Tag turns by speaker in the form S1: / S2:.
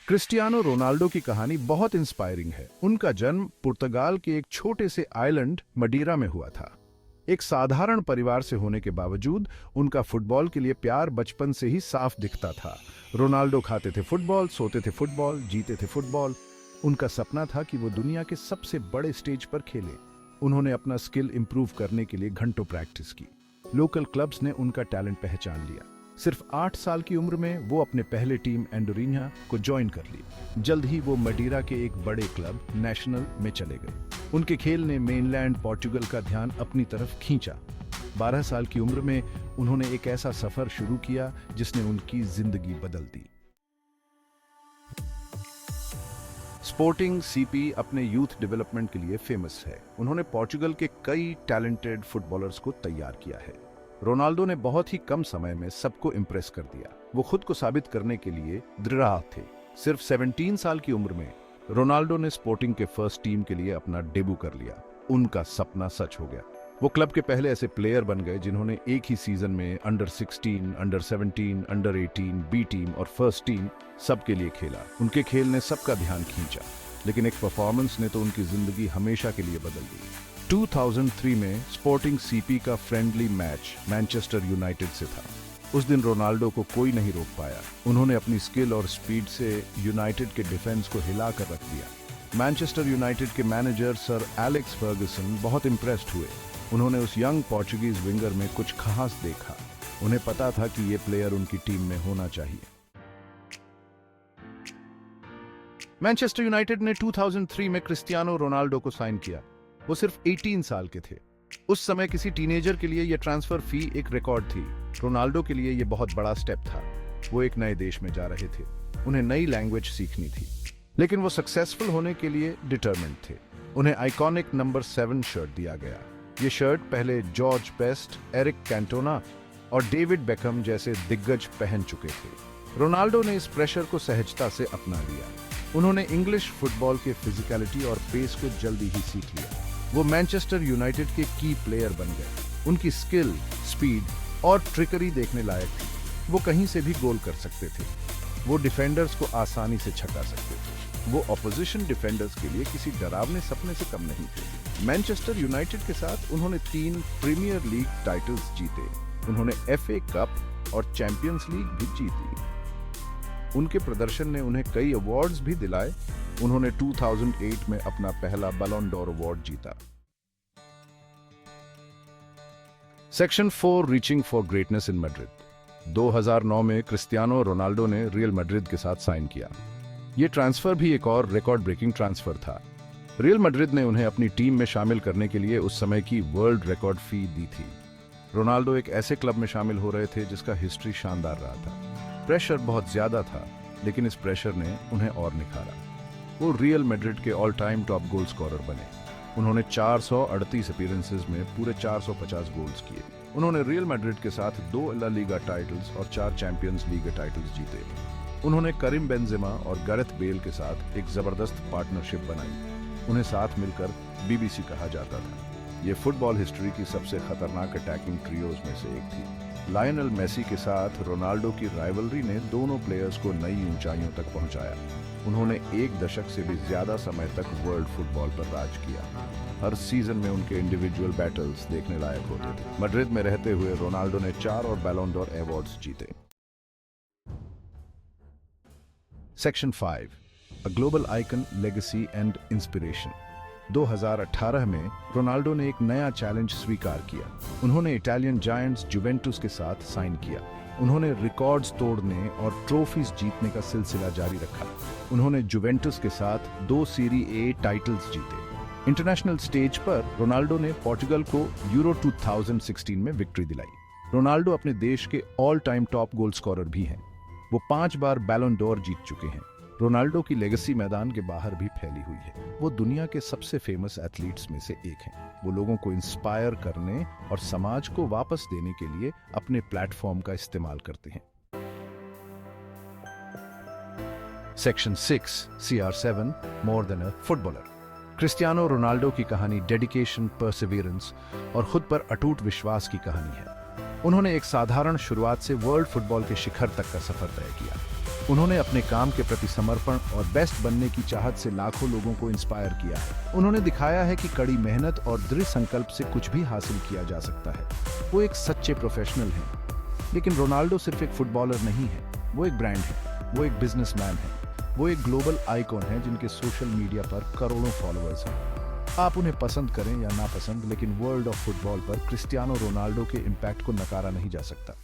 S1: Cristiano Ronaldo की कहानी बहुत इंस्पायरिंग है। उनका जन्म पुर्तगाल के एक छोटे से आइलैंड मडीरा में हुआ था। एक साधारण परिवार से होने के बावजूद उनका फुटबॉल के लिए प्यार बचपन से ही साफ दिखता था। रोनाल्डो खाते थे फुटबॉल, सोते थे फुटबॉल, जीते थे फुटबॉल। उनका सपना था कि वो दुनिया के सबसे बड़े स्टेज पर खेले। उन्होंने अपना स्किल इंप्रूव करने के लिए घंटों प्रैक्टिस की। लोकल क्लब्स ने उनका टैलेंट पहचान लिया। सिर्फ 8 साल की उम्र में वो अपने पहले टीम एंडोरिन्हा को ज्वाइन कर ली। जल्द ही वो मडीरा के एक बड़े क्लब नेशनल में चले गए। उनके खेल ने मेनलैंड पोर्चुगल का ध्यान अपनी तरफ खींचा। 12 साल की उम्र में उन्होंने एक ऐसा सफर शुरू किया जिसने उनकी जिंदगी बदल दी। स्पोर्टिंग सीपी अपने यूथ डेवलपमेंट के लिए फेमस है। उन्होंने पोर्चुगल के कई टैलेंटेड फुटबॉलर्स को तैयार किया है। रोनाल्डो ने बहुत ही कम समय में सबको इंप्रेस कर दिया। वो खुद को साबित करने के लिए दृढ़ थे। सिर्फ 17 साल की उम्र में रोनाल्डो ने स्पोर्टिंग के फर्स्ट टीम के लिए अपना डेब्यू कर लिया। उनका सपना सच हो गया। वो क्लब के पहले ऐसे प्लेयर बन गए जिन्होंने एक ही सीजन में under 16, under 17, under 18, B team और फर्स्ट टीम सबके लिए खेला। उनके खेल ने सबका ध्यान खींचा, लेकिन एक परफॉर्मेंस ने तो उनकी जिंदगी हमेशा के लिए बदल दी। 2003 में स्पोर्टिंग सीपी का फ्रेंडली मैच मैनचेस्टर यूनाइटेड से था। उस दिन रोनाल्डो को कोई नहीं रोक पाया। उन्होंने अपनी स्किल और स्पीड से यूनाइटेड के डिफेंस को हिलाकर रख दिया। मैनचेस्टर यूनाइटेड के मैनेजर सर एलेक्स फर्गसन बहुत इंप्रेस्ड हुए। उन्होंने उस यंग पोर्चुगीज विंगर में कुछ खास देखा। उन्हें पता था कि ये प्लेयर उनकी टीम में होना चाहिए। मैनचेस्टर यूनाइटेड ने 2003 में क्रिस्टियानो रोनाल्डो को साइन किया। वो सिर्फ 18 साल के थे। उस समय किसी टीनेजर के लिए यह ट्रांसफर फी एक रिकॉर्ड थी। रोनाल्डो के लिए यह बहुत बड़ा स्टेप था। वो एक नए देश में जा रहे थे। उन्हें नई लैंग्वेज सीखनी थी, लेकिन वो सक्सेसफुल होने के लिए डिटरमिन्ड थे। उन्हें आइकॉनिक नंबर 7 शर्ट दिया गया। ये शर्ट पहले जॉर्ज बेस्ट, एरिक कैंटोना और डेविड बेकहम जैसे दिग्गज पहन चुके थे। रोनाल्डो ने इस प्रेशर को सहजता से अपना लिया। उन्होंने इंग्लिश फुटबॉल के फिजिकलिटी और पेस को जल्दी ही सीख लिया। वो मैनचेस्टर यूनाइटेड के की प्लेयर बन गए। उनकी स्किल, स्पीड और ट्रिकरी देखने लायक थी। वो कहीं से भी गोल कर सकते थे। वो डिफेंडर्स को आसानी से छका सकते थे। वो ऑपोजिशन डिफेंडर्स के लिए किसी डरावने सपने से कम नहीं थे। मैनचेस्टर यूनाइटेड के साथ उन्होंने 3 प्रीमियर लीग टाइटल्स जीते। उन्होंने FA कप और चैंपियंस लीग भी जीती। उनके प्रदर्शन ने उन्हें कई अवार्ड्स भी दिलाए। उन्होंने 2008 में अपना पहला बैलन डोर अवार्ड जीता। Section 4 reaching for greatness in Madrid. 2009 में क्रिस्टियानो रोनाल्डो ने रियल मैड्रिड के साथ साइन किया। यह ट्रांसफर भी एक और रिकॉर्ड ब्रेकिंग ट्रांसफर था। रियल मैड्रिड ने उन्हें अपनी टीम में शामिल करने के लिए उस समय की वर्ल्ड रिकॉर्ड फी दी थी। रोनाल्डो एक ऐसे क्लब में शामिल हो रहे थे जिसका हिस्ट्री शानदार रहा था। प्रेशर बहुत ज्यादा था, लेकिन इस प्रेशर ने उन्हें और निखारा। वो रियल मैड्रिड के all time top goal scorer बने। उन्होंने 438 अपीयरेंसेस में पूरे 450 गोल्स किए। उन्होंने रियल मैड्रिड के साथ 2 ला लीगा टाइटल्स और 4 चैंपियंस लीग टाइटल्स जीते। उन्होंने करीम बेंजेमा और गैरेथ बेल के साथ एक जबरदस्त पार्टनरशिप बनाई। उन्हें साथ मिलकर BBC कहा जाता था। ये फुटबॉल हिस्ट्री की सबसे खतरनाक अटैकिंग ट्रियोज में से एक थी। लायनल मेसी के साथ रोनाल्डो की राइवलरी ने दोनों प्लेयर्स को नई ऊंचाइयों तक पहुंचाया। उन्होंने 1 दशक से भी ज्यादा समय तक वर्ल्ड फुटबॉल पर राज किया। हर सीजन में उनके इंडिविजुअल बैटल्स देखने लायक होते थे। मैड्रिड में रहते हुए रोनाल्डो ने 4 और बैलन डोर अवार्ड्स जीते। Section 5 a global icon, legacy and inspiration. 2018 में रोनाल्डो ने एक नया चैलेंज स्वीकार किया। उन्होंने इटालियन जायंट्स जुवेंटस के साथ साइन किया। उन्होंने रिकॉर्ड्स तोड़ने और ट्रॉफीज जीतने का सिलसिला जारी रखा। उन्होंने जुवेंटस के साथ 2 सीरी ए टाइटल्स जीते। इंटरनेशनल स्टेज पर रोनाल्डो ने पोर्चुगल को यूरो 2016 में विक्ट्री दिलाई। रोनाल्डो अपने देश के all time top goal scorer भी हैं। वो 5 बार बैलन डोर जीत चुके हैं। रोनाल्डो की लेगेसी मैदान के बाहर भी फैली हुई है। वो दुनिया के सबसे फेमस एथलीट्स में से एक हैं। वो लोगों को इंस्पायर करने और समाज को वापस देने के लिए अपने प्लेटफॉर्म का इस्तेमाल करते हैं। Section 6 CR7 more than a footballer. Cristiano Ronaldo की कहानी डेडिकेशन, परसिवियरेंस और खुद पर अटूट विश्वास की कहानी है। उन्होंने एक साधारण शुरुआत से वर्ल्ड फुटबॉल के शिखर तक का सफर तय किया। उन्होंने अपने काम के प्रति समर्पण और बेस्ट बनने की चाहत से लाखों लोगों को इंस्पायर किया है। उन्होंने दिखाया है कि कड़ी मेहनत और दृढ़ संकल्प से कुछ भी हासिल किया जा सकता है। वो एक सच्चे प्रोफेशनल हैं। लेकिन रोनाल्डो सिर्फ एक फुटबॉलर नहीं है, वो एक ब्रांड है, वो एक बिजनेसमैन है, वो एक ग्लोबल आइकॉन है जिनके सोशल मीडिया पर करोड़ों फॉलोअर्स हैं। आप उन्हें पसंद करें या नापसंद, लेकिन वर्ल्ड ऑफ फुटबॉल पर क्रिस्टियानो रोनाल्डो के इम्पैक्ट को नकारा नहीं जा सकता।